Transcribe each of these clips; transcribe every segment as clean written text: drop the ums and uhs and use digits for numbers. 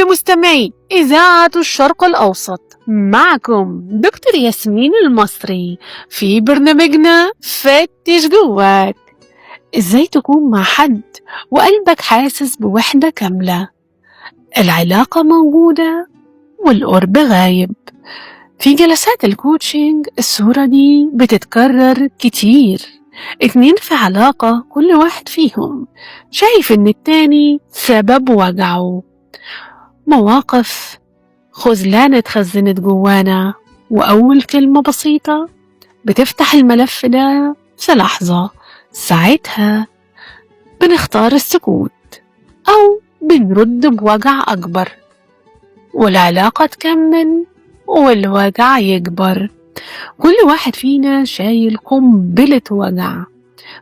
كل مستمعي إذاعة الشرق الأوسط. معكم دكتور ياسمين المصري في برنامجنا فتش جواك. إزاي تكون مع حد وقلبك حاسس بوحدة كاملة، العلاقة موجودة والقرب غايب. في جلسات الكوتشنج الصورة دي بتتكرر كتير. 2 في علاقة كل واحد فيهم شايف إن التاني سبب وجعه. مواقف خذلان اتخزنت جوانا، وأول كلمة بسيطة بتفتح الملف ده في لحظة. ساعتها بنختار السكوت أو بنرد بوجع أكبر، والعلاقة تكمل والوجع يكبر. كل واحد فينا شايل قنبلة وجع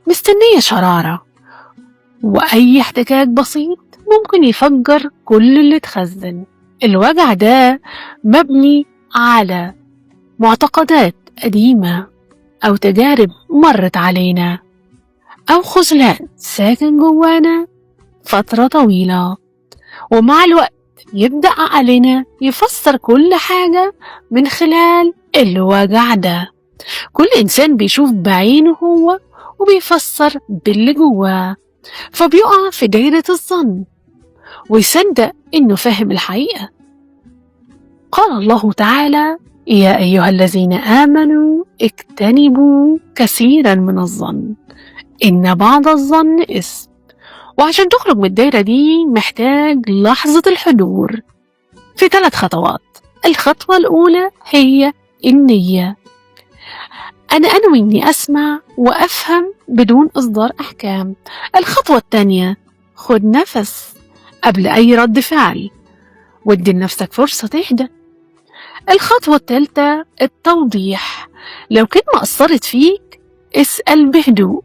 مستنية شرارة، وأي احتكاك بسيط ممكن يفجر كل اللي اتخزن. الوجع ده مبني على معتقدات قديمة أو تجارب مرت علينا أو خذلان ساكن جوانا فترة طويلة، ومع الوقت يبدأ عقلنا يفسر كل حاجة من خلال الوجع ده. كل إنسان بيشوف بعينه هو وبيفسر باللي جواه، فبيقع في دايرة الظن ويصدق إنه فاهم الحقيقة. قال الله تعالى: يا أيها الذين آمنوا اجتنبوا كثيرا من الظن إن بعض الظن إثم. وعشان تخرج من الدايرة دي محتاج لحظة الحضور في 3 خطوات. الخطوة الأولى هي النية. أنا أنوي إني أسمع وأفهم بدون إصدار أحكام. الخطوة الثانية: خد نفس قبل أي رد فعل وادي لنفسك فرصة تهدى. الخطوة الثالثة: التوضيح. لو كلمة أثرت فيك اسأل بهدوء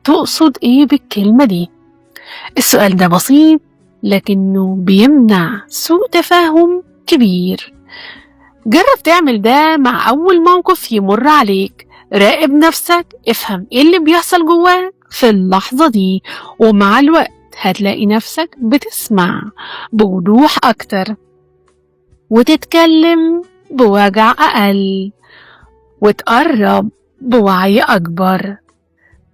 تقصد إيه بالكلمة دي. السؤال ده بسيط لكنه بيمنع سوء تفاهم كبير. جرب تعمل ده مع أول موقف يمر عليك. راقب نفسك، افهم ايه اللي بيحصل جواك في اللحظة دي، ومع الوقت هتلاقي نفسك بتسمع بوضوح أكتر وتتكلم بوجع أقل وتقرب بوعي أكبر.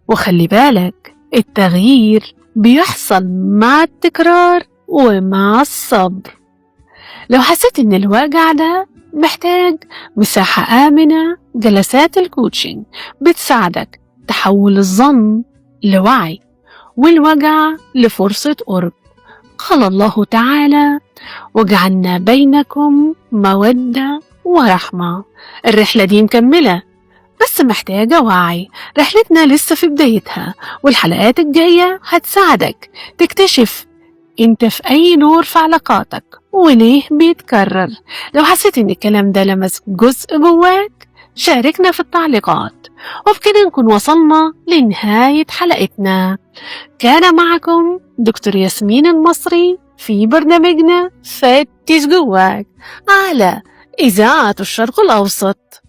وخلي بالك التغيير بيحصل مع التكرار ومع الصبر. لو حسيت إن الوجع ده محتاج مساحة آمنة، جلسات الكوتشنج بتساعدك تحول الظن لوعي والوجع لفرصة قرب. قال الله تعالى: وجعلنا بينكم مودة ورحمة. الرحلة دي مكملة بس محتاجة وعي. رحلتنا لسه في بدايتها، والحلقات الجاية هتساعدك تكتشف انت في اي دور في علاقاتك وليه بيتكرر. لو حسيت ان الكلام ده لمس جزء جواك شاركنا في التعليقات. وبكده نكون وصلنا لنهاية حلقتنا. كان معكم دكتور ياسمين المصري في برنامجنا فتش جواك على إذاعة الشرق الأوسط.